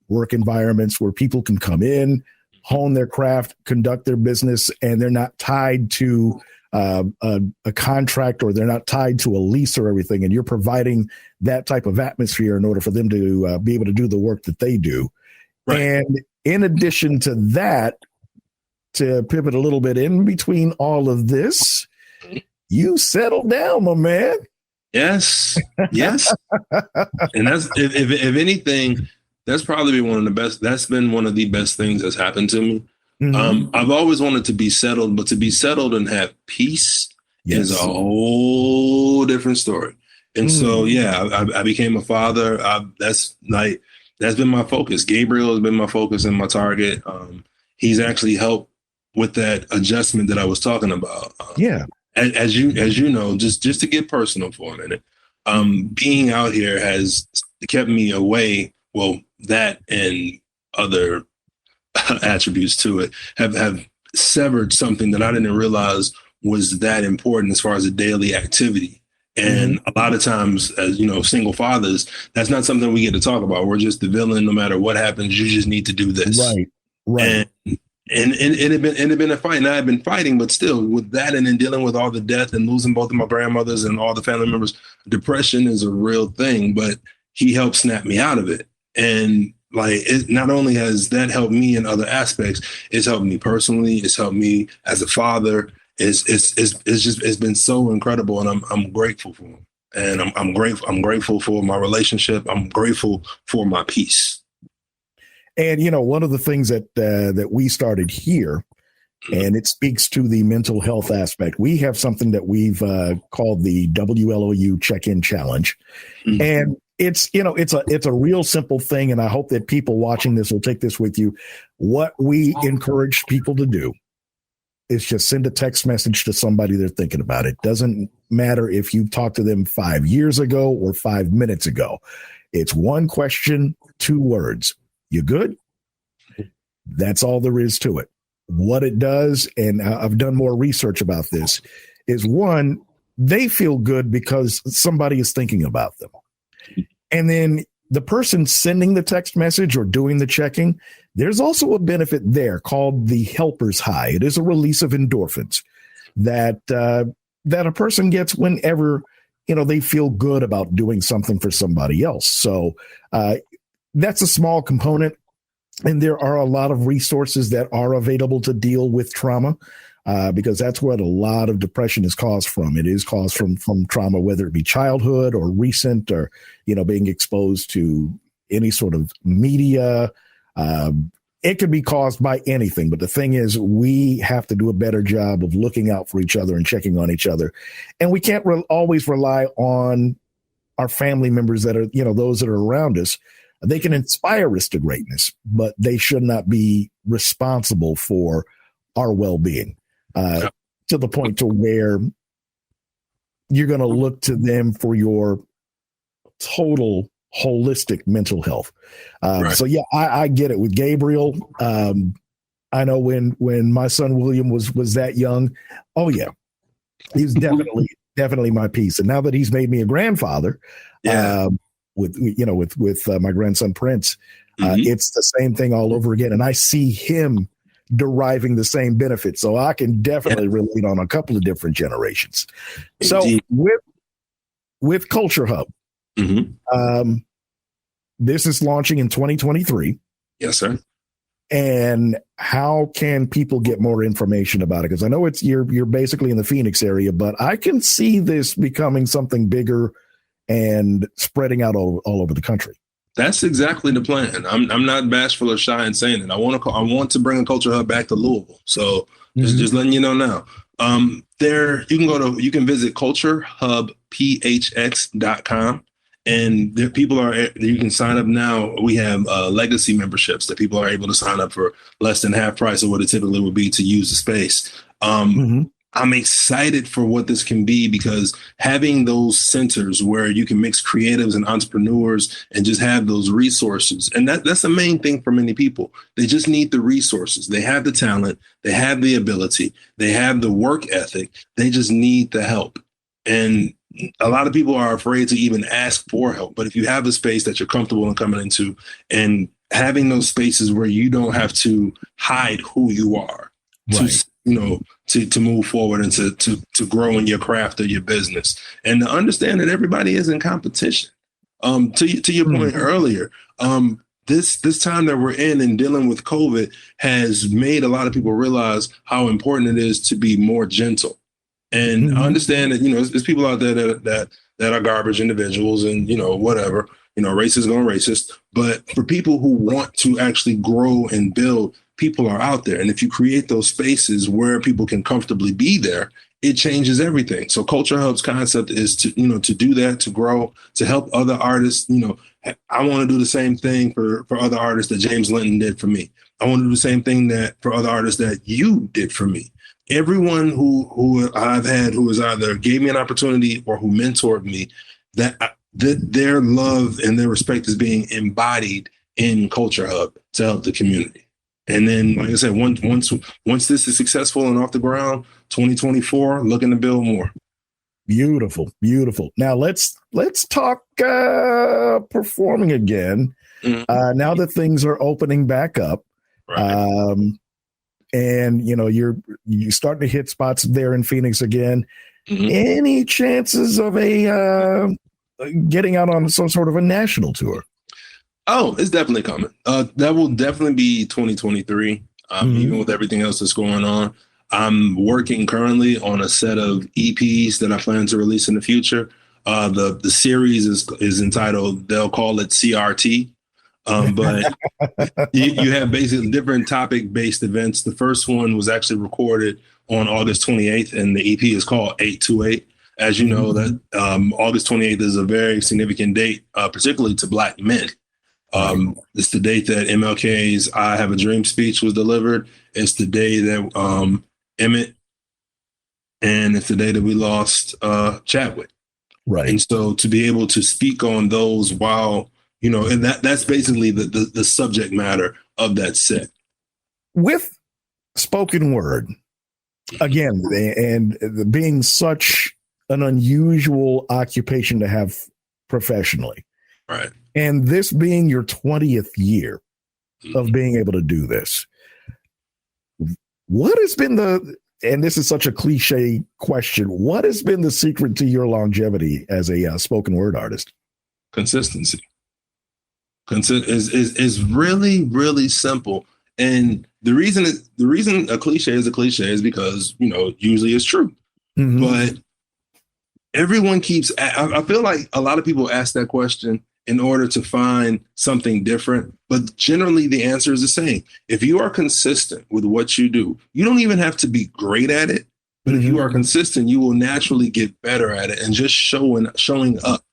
work environments where people can come in, hone their craft, conduct their business, and they're not tied to a contract, or they're not tied to a lease or everything, and you're providing that type of atmosphere in order for them to be able to do the work that they do. Right. And in addition to that, to pivot a little bit in between all of this, you settled down, my man. Yes. And that's, if anything, that's probably one of the best. That's been one of the best things that's happened to me. Mm-hmm. I've always wanted to be settled, but to be settled and have peace is a whole different story. And so, I became a father. That's been my focus. Gabriel has been my focus and my target. He's actually helped with that adjustment that I was talking about. As you know, just to get personal for a minute, being out here has kept me away. Well, that and other attributes to it have severed something that I didn't realize was that important as far as a daily activity. And a lot of times, as you know, single fathers, that's not something we get to talk about. We're just the villain. No matter what happens, you just need to do this. Right. And it had been a fight, and I had been fighting, but still with that, and then dealing with all the death and losing both of my grandmothers and all the family members, depression is a real thing. But he helped snap me out of it. And it not only has that helped me in other aspects, it's helped me personally. It's helped me as a father. It's been so incredible, and I'm grateful for him. And I'm grateful for my relationship. I'm grateful for my peace. And one of the things that we started here, and it speaks to the mental health aspect. We have something that we've called the WLOU Check-In Challenge, and it's a real simple thing, and I hope that people watching this will take this with you. What we encourage people to do is just send a text message to somebody they're thinking about. It doesn't matter if you talked to them 5 years ago or 5 minutes ago. It's one question, 2 words. You good? That's all there is to it. What it does, and I've done more research about this, is one, they feel good because somebody is thinking about them. And then the person sending the text message or doing the checking, there's also a benefit there called the helper's high. It is a release of endorphins that a person gets whenever, they feel good about doing something for somebody else. So that's a small component. And there are a lot of resources that are available to deal with trauma, because that's what a lot of depression is caused from. It is caused from trauma, whether it be childhood or recent, or, being exposed to any sort of media. It could be caused by anything. But the thing is, we have to do a better job of looking out for each other and checking on each other. And we can't always rely on our family members that are, those that are around us. They can inspire us to greatness, but they should not be responsible for our well-being, to the point to where you're going to look to them for your total holistic mental health. Right. So yeah, I get it with Gabriel. I know when my son William was that young. Oh yeah, he's definitely my piece. And now that he's made me a grandfather, with my grandson Prince, it's the same thing all over again, and I see him deriving the same benefits. So I can definitely relate on a couple of different generations. So with Culture Hub, this is launching in 2023. Yes, sir. And how can people get more information about it? Because I know you're basically in the Phoenix area, but I can see this becoming something bigger and spreading out all over the country. That's exactly the plan. I'm not bashful or shy in saying it. I want to bring a Culture Hub back to Louisville. So just letting you know now. You can visit culturehubphx.com, and you can sign up now. We have legacy memberships that people are able to sign up for less than half price of what it typically would be to use the space. I'm excited for what this can be, because having those centers where you can mix creatives and entrepreneurs and just have those resources. And that's the main thing for many people. They just need the resources. They have the talent. They have the ability. They have the work ethic. They just need the help. And a lot of people are afraid to even ask for help. But if you have a space that you're comfortable in coming into, and having those spaces where you don't have to hide who you are, right, to move forward and to grow in your craft or your business, and to understand that everybody is in competition. To your point earlier, this time that we're in and dealing with COVID has made a lot of people realize how important it is to be more gentle. And I understand that, there's people out there that are garbage individuals and, whatever, racist going racist. But for people who want to actually grow and build, people are out there. And if you create those spaces where people can comfortably be there, it changes everything. So Culture Hub's concept is to do that, to grow, to help other artists. I want to do the same thing for other artists that James Linton did for me. I want to do the same thing that for other artists that you did for me. Everyone who I've had who has either gave me an opportunity or who mentored me, that their love and their respect is being embodied in Culture Hub to help the community. And then, like I said, once this is successful and off the ground, 2024, looking to build more. Beautiful, beautiful. Now let's talk performing again. Now that things are opening back up, right. And you're starting to hit spots there in Phoenix again. Any chances of getting out on some sort of a national tour? Oh, it's definitely coming. That will definitely be 2023. Even with everything else that's going on. I'm working currently on a set of EPs that I plan to release in the future. The series is entitled, they'll call it CRT. But you have basically different topic-based events. The first one was actually recorded on August 28th, and the EP is called 828. As you know, that August 28th is a very significant date, particularly to Black men. It's the date that MLK's I Have a Dream speech was delivered. It's the day that Emmett, and it's the day that we lost Chadwick. Right. And so to be able to speak on those while, and that's basically the subject matter of that set. With spoken word, again, and being such an unusual occupation to have professionally. Right. And this being your 20th year of being able to do this, what has been and this is such a cliche question, what has been the secret to your longevity as a spoken word artist? Consistency. Is really, really simple. And the reason a cliche is because, usually it's true. But everyone I feel like a lot of people ask that question in order to find something different. But generally, the answer is the same. If you are consistent with what you do, you don't even have to be great at it. But if you are consistent, you will naturally get better at it and just showing up,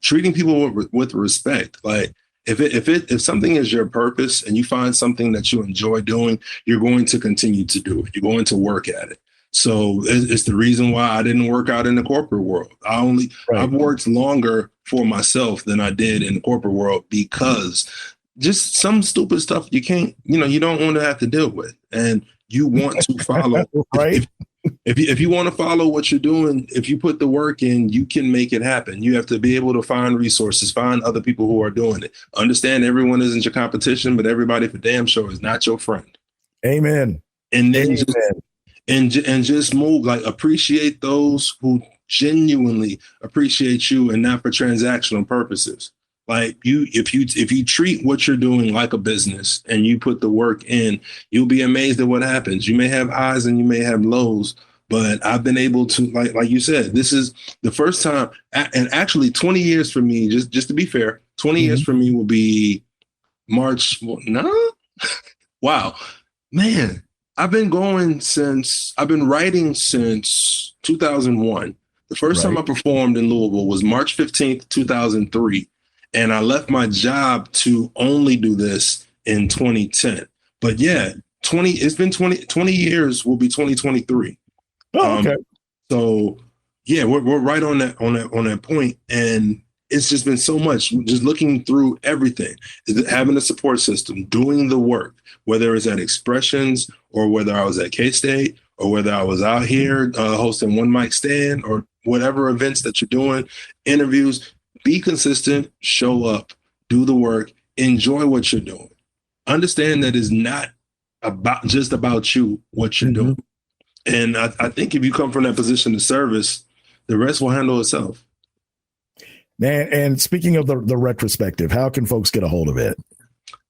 treating people with respect. Like if something is your purpose and you find something that you enjoy doing, you're going to continue to do it. You're going to work at it. So it's the reason why I didn't work out in the corporate world. I've worked longer for myself than I did in the corporate world because just some stupid stuff you can't, you don't want to have to deal with. And you want to follow. Right. If you want to follow what you're doing, if you put the work in, you can make it happen. You have to be able to find resources, find other people who are doing it. Understand everyone isn't your competition, but everybody for damn sure is not your friend. Amen. And then just move, like appreciate those who genuinely appreciate you and not for transactional purposes. Like if you treat what you're doing like a business and you put the work in, you'll be amazed at what happens. You may have highs and you may have lows, but I've been able to, like you said, this is the first time, and actually 20 years for me, just to be fair, 20 years for me will be March. Wow, man. I've been writing since 2001. The first time I performed in Louisville was March 15th, 2003. And I left my job to only do this in 2010. But yeah, 20 years will be 2023. Oh, okay. So yeah, we're right on that point. And it's just been so much, just looking through everything, having a support system, doing the work, whether it's at Expressions or whether I was at K-State or whether I was out here hosting One Mic Stand or whatever events that you're doing, interviews. Be consistent, show up, do the work, enjoy what you're doing. Understand that it's not just about you, what you're doing. And I think if you come from that position of service, the rest will handle itself. Man, and speaking of the retrospective, how can folks get a hold of it?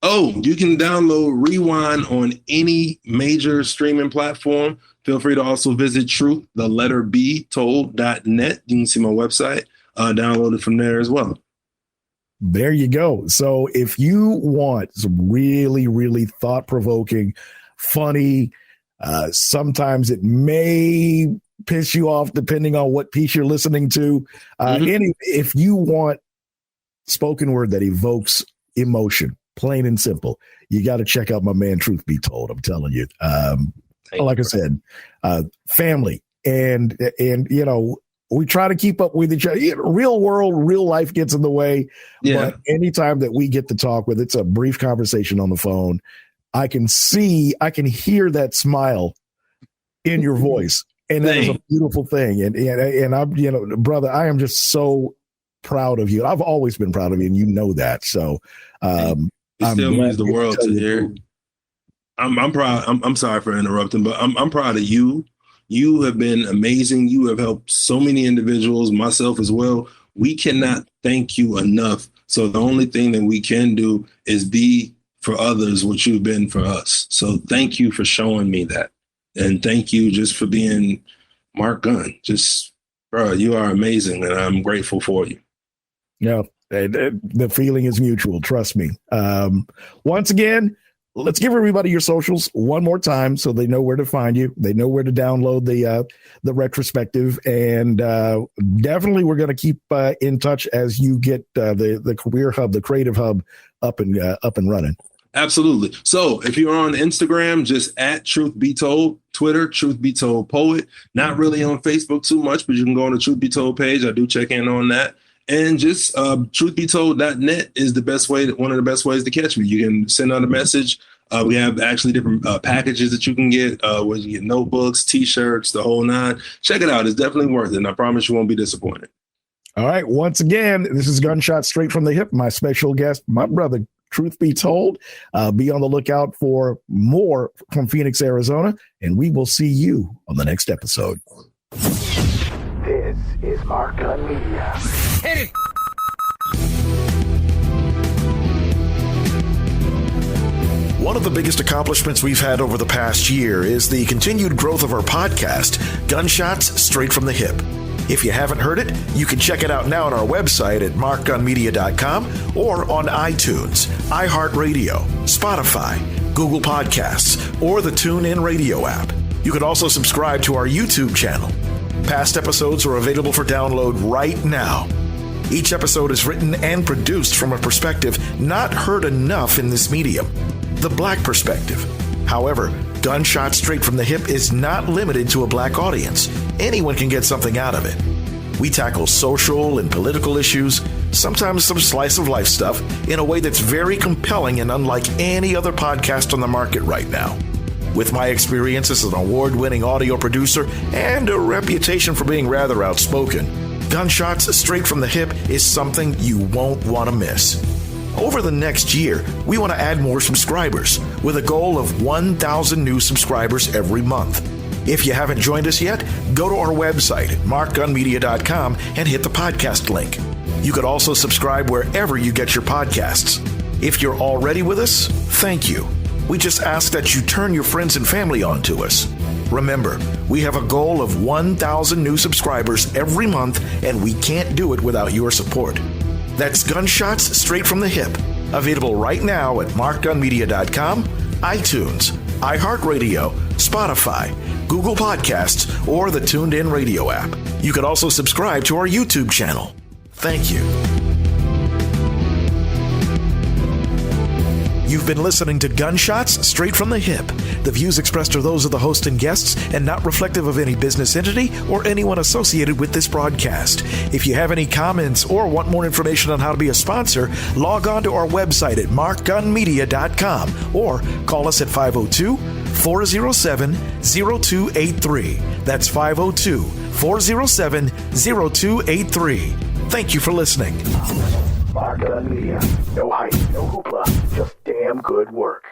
Oh, you can download Rewind on any major streaming platform. Feel free to also visit truth_be_told.net. You can see my website. Download it from there as well. There you go. So if you want some really, really thought-provoking, funny, sometimes it may piss you off depending on what piece you're listening to. If you want spoken word that evokes emotion, plain and simple, you got to check out my man, Truth Be Told. I'm telling you. Like I said, family and we try to keep up with each other. Real world, real life gets in the way. Yeah. But anytime that we get to talk, whether it's a brief conversation on the phone, I can hear that smile in your voice. And that is a beautiful thing. And I'm, brother, I am just so proud of you. I've always been proud of you, and you know that. So it still means the world to hear. I'm proud. I'm sorry for interrupting, but I'm proud of you. You have been amazing. You have helped so many individuals, myself as well. We cannot thank you enough. So the only thing that we can do is be for others what you've been for us. So thank you for showing me that. And thank you just for being Mark Gunn. Just, bro, you are amazing, and I'm grateful for you. Yeah, the feeling is mutual. Trust me. Once again, let's give everybody your socials one more time so they know where to find you. They know where to download the retrospective, and definitely we're going to keep in touch as you get the career hub, the creative hub up and running. Absolutely. So if you're on Instagram, just at Truth Be Told, Twitter, Truth Be Told Poet. Not really on Facebook too much, but you can go on the Truth Be Told page. I do check in on that. And just truthbetold.net is one of the best ways to catch me. You can send out a message. We have actually different packages that you can get, where you get notebooks, T-shirts, the whole nine. Check it out. It's definitely worth it. And I promise you won't be disappointed. All right. Once again, this is Gunshot Straight from the Hip. My special guest, my brother, Truth Be Told. Be on the lookout for more from Phoenix, Arizona, and we will see you on the next episode. This is Mark Gunn Media. Hit it! One of the biggest accomplishments we've had over the past year is the continued growth of our podcast, Gunshots Straight from the Hip. If you haven't heard it, you can check it out now on our website at markgunmedia.com or on iTunes, iHeartRadio, Spotify, Google Podcasts, or the TuneIn Radio app. You can also subscribe to our YouTube channel. Past episodes are available for download right now. Each episode is written and produced from a perspective not heard enough in this medium, the Black perspective. However, Gunshot Straight from the Hip is not limited to a Black audience. Anyone can get something out of it. We tackle social and political issues, sometimes some slice of life stuff, in a way that's very compelling and unlike any other podcast on the market right now. With my experience as an award-winning audio producer and a reputation for being rather outspoken, Gunshots Straight from the Hip is something you won't want to miss. Over the next year, we want to add more subscribers with a goal of 1,000 new subscribers every month. If you haven't joined us yet, go to our website at markgunmedia.com and hit the podcast link. You could also subscribe wherever you get your podcasts. If you're already with us, thank you. We just ask that you turn your friends and family on to us. Remember, we have a goal of 1,000 new subscribers every month, and we can't do it without your support. That's Gunshots Straight from the Hip, available right now at markgunmedia.com, iTunes, iHeartRadio, Spotify, Google Podcasts, or the TuneIn Radio app. You can also subscribe to our YouTube channel. Thank you. You've been listening to Gunshots Straight from the Hip. The views expressed are those of the host and guests and not reflective of any business entity or anyone associated with this broadcast. If you have any comments or want more information on how to be a sponsor, log on to our website at markgunmedia.com or call us at 502-407-0283. That's 502-407-0283. Thank you for listening. Mark Gunn Media. No hype, no hoopla, just damn good work.